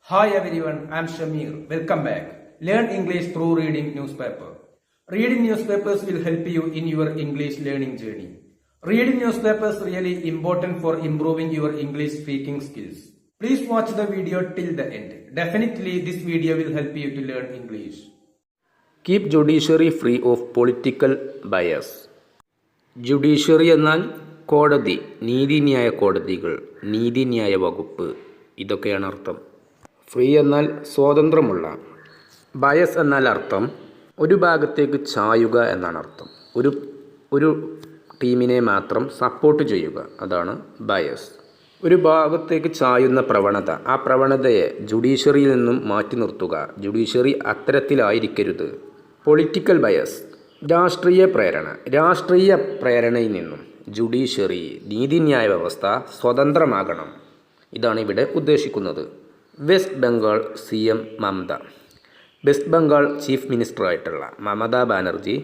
Hi everyone, I am Shamir. Welcome back. Learn English through reading newspaper. Reading newspapers will help you in your English learning journey. Reading newspapers really important for improving your English speaking skills. Please watch the video till the end. Definitely this video will help you to learn English. Keep judiciary free of political bias. Judiciary എന്നാൽ കോടതി, നീതിന്യായ കോടതികൾ, നീതിന്യായ വകുപ്പ്, ഇതൊക്കെയാണ് അർത്ഥം. Free എന്നാൽ സ്വാതന്ത്ര്യമുള്ള. Bias എന്നാൽ അർത്ഥം ഒരു ഭാഗത്തേക്ക് ചായുക എന്നാണ് അർത്ഥം. ഒരു ടീമിനെ മാത്രം സപ്പോർട്ട് ചെയ്യുക, അതാണ് ബയസ്. ഒരു ഭാഗത്തേക്ക് ചായുന്ന പ്രവണത, ആ പ്രവണതയെ ജുഡീഷ്യറിയിൽ നിന്നും മാറ്റി നിർത്തുക. ജുഡീഷ്യറി അത്തരത്തിലായിരിക്കരുത്. പൊളിറ്റിക്കൽ ബയസ്, രാഷ്ട്രീയ പ്രേരണയിൽ നിന്നും ജുഡീഷ്യറി, നീതിന്യായ വ്യവസ്ഥ സ്വതന്ത്രമാകണം. ഇതാണ് ഇവിടെ ഉദ്ദേശിക്കുന്നത്. West Bengal CM Mamata, west Bengal chief മിനിസ്റ്ററായിട്ടുള്ള മമതാ ബാനർജി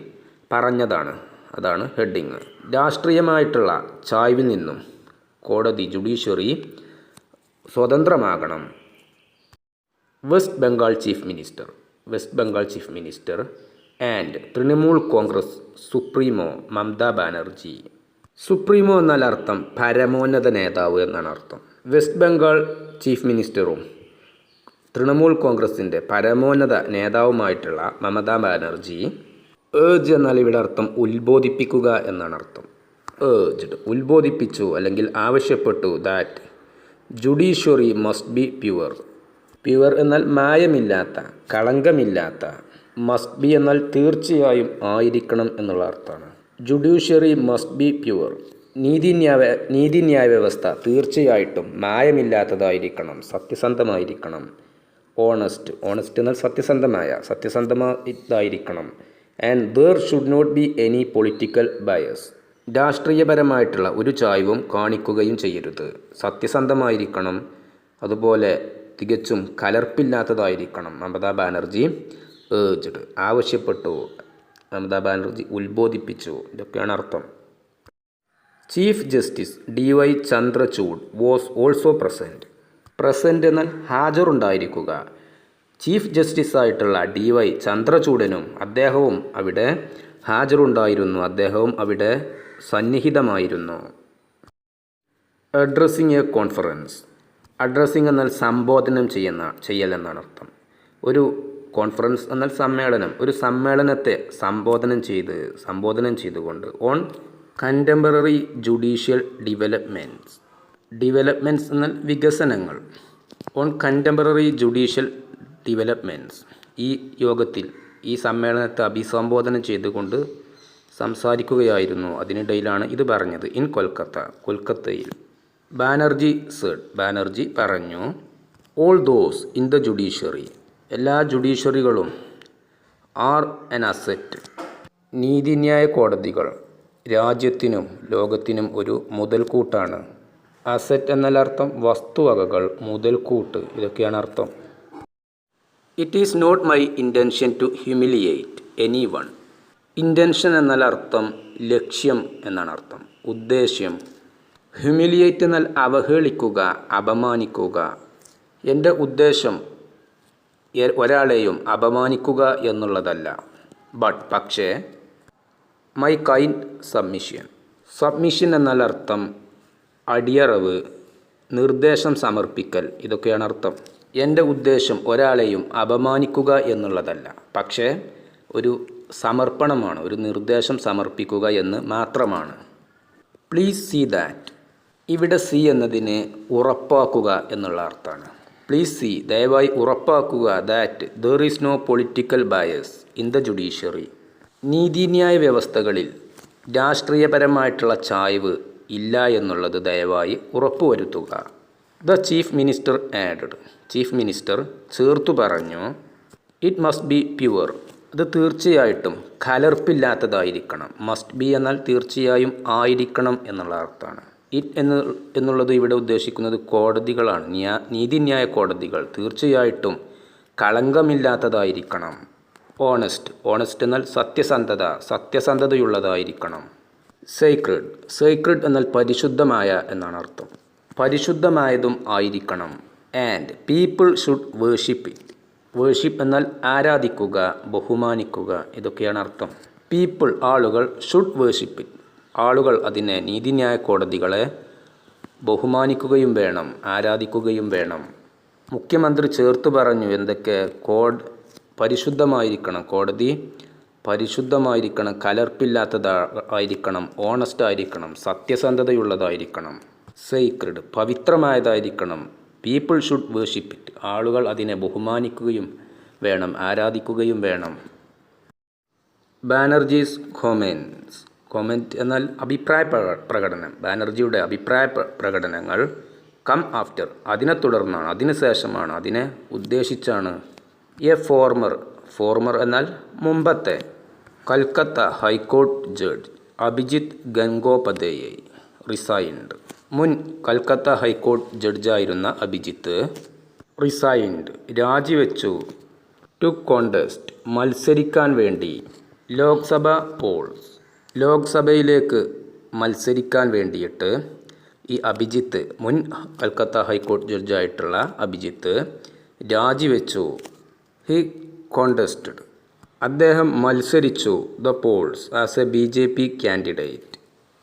പറഞ്ഞതാണ്. അതാണ് ഹെഡിങ്. രാഷ്ട്രീയമായിട്ടുള്ള ചായ്വിൽ നിന്നും കോടതി, ജുഡീഷ്യറി സ്വതന്ത്രമാകണം. West Bengal chief minister and Trinamool Congress supremo Mamata Banerjee. Supremo എന്നാൽ അർത്ഥം പരമോന്നത നേതാവ് എന്നാണ് അർത്ഥം. വെസ്റ്റ് ബംഗാൾ ചീഫ് മിനിസ്റ്ററും തൃണമൂൽ കോൺഗ്രസിൻ്റെ പരമോന്നത നേതാവുമായിട്ടുള്ള മമതാ ബാനർജി ഏർജ് എന്നാൽ ഇവിടെ അർത്ഥം ഉത്ബോധിപ്പിക്കുക എന്നാണ് അർത്ഥം. ഏർജ്ഡ്, ഉത്ബോധിപ്പിച്ചു അല്ലെങ്കിൽ ആവശ്യപ്പെട്ടു that judiciary must be pure. Pure എന്നാൽ മായമില്ലാത്ത, കളങ്കമില്ലാത്ത. മസ്റ്റ് ബി എന്നാൽ തീർച്ചയായും ആയിരിക്കണം എന്നുള്ള അർത്ഥമാണ്. Judiciary must be pure. നീതിന്യായ വ്യവസ്ഥ തീർച്ചയായിട്ടും മായമില്ലാത്തതായിരിക്കണം, സത്യസന്ധമായിരിക്കണം. ഓണസ്റ്റ് എന്നാൽ സത്യസന്ധമായിരിക്കണം. And there should not be any political bias. രാഷ്ട്രീയപരമായിട്ടുള്ള ഒരു ചായ്വും കാണിക്കുകയും ചെയ്യരുത്. സത്യസന്ധമായിരിക്കണം, അതുപോലെ തികച്ചും കലർപ്പില്ലാത്തതായിരിക്കണം. മമതാ ബാനർജി ഏർജ്ഡ്, ആവശ്യപ്പെട്ടു. മമതാ ബാനർജി ഉത്ബോധിപ്പിച്ചു. ഇതൊക്കെയാണ് അർത്ഥം. Chief justice DY Chandrachud was also present എന്നാൽ ഹാജറുണ്ടായിരിക്കുക. ചീഫ് ജസ്റ്റിസായിട്ടുള്ള DY ചന്ദ്രചൂഡനും അദ്ദേഹവും അവിടെ ഹാജറുണ്ടായിരുന്നു, അദ്ദേഹവും അവിടെ സന്നിഹിതമായിരുന്നു. Addressing a conference. അഡ്രസ്സിങ് എന്നാൽ സംബോധനം ചെയ്യൽ എന്നാണ് അർത്ഥം. ഒരു കോൺഫറൻസ് എന്നാൽ സമ്മേളനം. ഒരു സമ്മേളനത്തെ സംബോധനം ചെയ്തുകൊണ്ട് ഓൺ കണ്ടംപററി ജുഡീഷ്യൽ ഡെവലപ്മെൻറ്റ്സ് എന്നാൽ വികസനങ്ങൾ. On contemporary judicial developments. ഈ സമ്മേളനത്തെ അഭിസംബോധന ചെയ്തുകൊണ്ട് സംസാരിക്കുകയായിരുന്നു. അതിനിടയിലാണ് ഇത് പറഞ്ഞത്. ഇൻ കൊൽക്കത്തയിൽ. ബാനർജി പറഞ്ഞു, all those in the judiciary, എല്ലാ ജുഡീഷ്യറികളും ആർ എൻ അസറ്റ്. നീതിന്യായ കോടതികൾ രാജ്യത്തിനും ലോകത്തിനും ഒരു മുതൽക്കൂട്ടാണ്. അസറ്റ് എന്നാൽ അർത്ഥം വസ്തുവകകൾ, മുതൽക്കൂട്ട്, ഇതൊക്കെയാണ് അർത്ഥം. It is not my intention to humiliate anyone. Intention എന്നാൽ അർത്ഥം ലക്ഷ്യം എന്നാണ് അർത്ഥം, ഉദ്ദേശ്യം. ഹ്യൂമിലിയേറ്റ് എന്നാൽ അവഹേളിക്കുക, അപമാനിക്കുക. എൻ്റെ ഉദ്ദേശം ഒരാളെയും അപമാനിക്കുക എന്നുള്ളതല്ല. പക്ഷേ മൈ കൈൻഡ് സബ്മിഷൻ എന്നാൽ അർത്ഥം അടിയറവ്, നിർദ്ദേശം സമർപ്പിക്കൽ, ഇതൊക്കെയാണ് അർത്ഥം. എൻ്റെ ഉദ്ദേശം ഒരാളെയും അപമാനിക്കുക എന്നുള്ളതല്ല, പക്ഷേ ഒരു സമർപ്പണമാണ്, ഒരു നിർദ്ദേശം സമർപ്പിക്കുക എന്ന് മാത്രമാണ്. Please see that. ഇവിടെ സീ എന്നതിന് ഉറപ്പാക്കുക എന്നുള്ള അർത്ഥമാണ്. പ്ലീസ് സീ, ദയവായി ഉറപ്പാക്കുക, that there is no political bias in the judiciary. നീതിന്യായ വ്യവസ്ഥകളിൽ രാഷ്ട്രീയപരമായിട്ടുള്ള ചായ്വ് ഇല്ല എന്നുള്ളത് ദയവായി ഉറപ്പുവരുത്തുക. The chief minister added. Chief minister ചേർത്തു പറഞ്ഞു, ഇറ്റ് മസ്റ്റ് ബി പ്യുവർ. അത് തീർച്ചയായിട്ടും കലർപ്പില്ലാത്തതായിരിക്കണം. മസ്റ്റ് ബി എന്നാൽ തീർച്ചയായും ആയിരിക്കണം എന്നുള്ള അർത്ഥമാണ്. ഇറ്റ് എന്നുള്ളത് ഇവിടെ ഉദ്ദേശിക്കുന്നത് കോടതികളാണ്. നീതിന്യായ കോടതികൾ തീർച്ചയായിട്ടും കളങ്കമില്ലാത്തതായിരിക്കണം. ഓണസ്റ്റ് എന്നാൽ സത്യസന്ധതയുള്ളതായിരിക്കണം. സേക്രഡ് എന്നാൽ പരിശുദ്ധമായ എന്നാണ് അർത്ഥം. പരിശുദ്ധമായതും ആയിരിക്കണം. And people should worship it. Worship എന്നാൽ ആരാധിക്കുക, ബഹുമാനിക്കുക, ഇതൊക്കെയാണ് അർത്ഥം. പീപ്പിൾ ആളുകൾ, ഷുഡ് വേർഷിപ്പ് ഇറ്റ് ആളുകൾ അതിനെ, നീതിന്യായ കോടതികളെ ബഹുമാനിക്കുകയും വേണം, ആരാധിക്കുകയും വേണം. മുഖ്യമന്ത്രി ചേർത്ത് പറഞ്ഞു എന്തൊക്കെ? പരിശുദ്ധമായിരിക്കണം, കോടതി പരിശുദ്ധമായിരിക്കണം, കലർപ്പില്ലാത്തതായിരിക്കണം, ഓണസ്റ്റ് ആയിരിക്കണം, സത്യസന്ധതയുള്ളതായിരിക്കണം, സീക്രഡ് പവിത്രമായതായിരിക്കണം. പീപ്പിൾ ഷുഡ് വേർഷിപ്പ് ഇറ്റ് ആളുകൾ അതിനെ ബഹുമാനിക്കുകയും വേണം, ആരാധിക്കുകയും വേണം. ബാനർജീസ് കൊമെൻറ്റ്സ്. കൊമെൻറ്റ് എന്നാൽ അഭിപ്രായ പ്രകടനം. ബാനർജിയുടെ അഭിപ്രായ പ്രകടനങ്ങൾ കം ആഫ്റ്റർ അതിനെ തുടർന്നാണ്, അതിന് ശേഷമാണ്, അതിനെ ഉദ്ദേശിച്ചാണ്. എ ഫോർമർ എന്നാൽ മുമ്പത്തെ കൽക്കത്ത ഹൈക്കോടതി ജഡ്ജ് അഭിജിത്ത് ഗംഗോപാധ്യായ് റിസൈൻഡ്. മുൻ കൽക്കത്ത ഹൈക്കോടതി ജഡ്ജായിരുന്ന അഭിജിത്ത് റിസൈൻഡ് രാജിവെച്ചു. ടു കോണ്ടസ്റ്റ് മത്സരിക്കാൻ വേണ്ടി. ലോക്സഭ പോൾസ് ലോക്സഭയിലേക്ക് മത്സരിക്കാൻ വേണ്ടിയിട്ട് ഈ അഭിജിത്ത്, മുൻ കൽക്കത്ത ഹൈക്കോടതി ജഡ്ജായിട്ടുള്ള അഭിജിത്ത് രാജിവെച്ചു. ഹി കോണ്ടസ്റ്റഡ് അദ്ദേഹം മത്സരിച്ചു. The Paul's as A BJP candidate.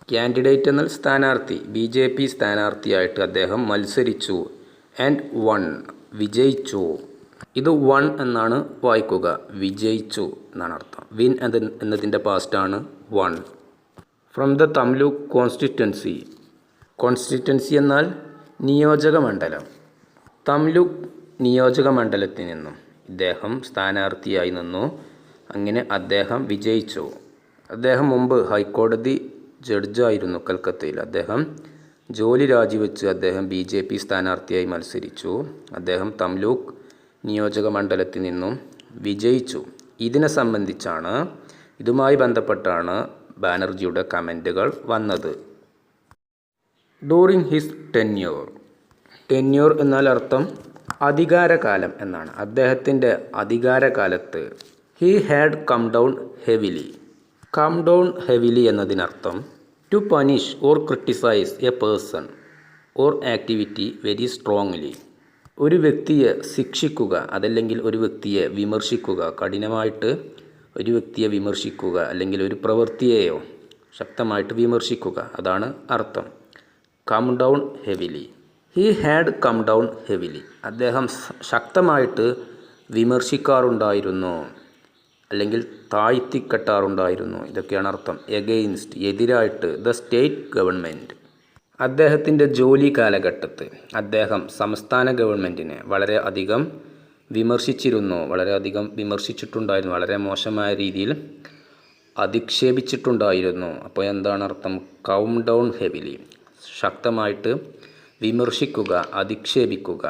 Candidate എന്നാൽ സ്ഥാനാർത്ഥി, BJP സ്ഥാനാർത്ഥിയായിട്ട് അദ്ദേഹം മത്സരിച്ചു. ആൻഡ് വൺ വിജയിച്ചു. ഇത് വൺ എന്നാണ് വായിക്കുക, വിജയിച്ചു എന്നാണ് അർത്ഥം. വിൻ എന്നതിൻ്റെ പാസ്റ്റാണ് won. From the Tamluk constituency. Constituency എന്നാൽ നിയോജക മണ്ഡലം. തംലൂക്ക് നിയോജക മണ്ഡലത്തിൽ നിന്നും ഇദ്ദേഹം സ്ഥാനാർത്ഥിയായി നിന്നു. അങ്ങനെ അദ്ദേഹം വിജയിച്ചു. അദ്ദേഹം മുമ്പ് ഹൈക്കോടതി ജഡ്ജായിരുന്നു കൽക്കത്തയിൽ. അദ്ദേഹം ജോലി രാജിവെച്ച് അദ്ദേഹം BJP സ്ഥാനാർത്ഥിയായി മത്സരിച്ചു. അദ്ദേഹം തംലൂക്ക് നിയോജക മണ്ഡലത്തിൽ നിന്നും വിജയിച്ചു. ഇതിനെ സംബന്ധിച്ചാണ്, ഇതുമായി ബന്ധപ്പെട്ടാണ് ബാനർജിയുടെ കമൻറ്റുകൾ വന്നത്. ഡ്യൂറിങ് ഹിസ് ടെന്യൂർ എന്നാൽ അർത്ഥം അധികാരകാലം എന്നാണ്. അദ്ദേഹത്തിൻ്റെ അധികാരകാലത്ത് he had come down heavily എന്നതിനർത്ഥം to punish or criticise a person or activity very strongly. ഒരു വ്യക്തിയെ ശിക്ഷിക്കുക, അതല്ലെങ്കിൽ ഒരു വ്യക്തിയെ വിമർശിക്കുക, കഠിനമായിട്ട് ഒരു വ്യക്തിയെ വിമർശിക്കുക, അല്ലെങ്കിൽ ഒരു പ്രവൃത്തിയെയോ ശക്തമായിട്ട് വിമർശിക്കുക, അതാണ് അർത്ഥം. Come down heavily. He had come down heavily അദ്ദേഹം ശക്തമായിട്ട് വിമർശിക്കാറുണ്ടായിരുന്നു, അല്ലെങ്കിൽ താഴ്ത്തിക്കെട്ടാറുണ്ടായിരുന്നു, ഇതൊക്കെയാണ് അർത്ഥം. എഗെയിൻസ്റ്റ് എതിരായിട്ട്. ദ സ്റ്റേറ്റ് ഗവൺമെൻറ് അദ്ദേഹത്തിൻ്റെ ജോലി കാലഘട്ടത്തിൽ അദ്ദേഹം സംസ്ഥാന ഗവൺമെൻറ്റിനെ വളരെയധികം വിമർശിച്ചിട്ടുണ്ടായിരുന്നു, വളരെ മോശമായ രീതിയിൽ അധിക്ഷേപിച്ചിട്ടുണ്ടായിരുന്നു. അപ്പോൾ എന്താണ് അർത്ഥം? കം ഡൗൺ ഹെവിലി ശക്തമായിട്ട് വിമർശിക്കുക, അധിക്ഷേപിക്കുക.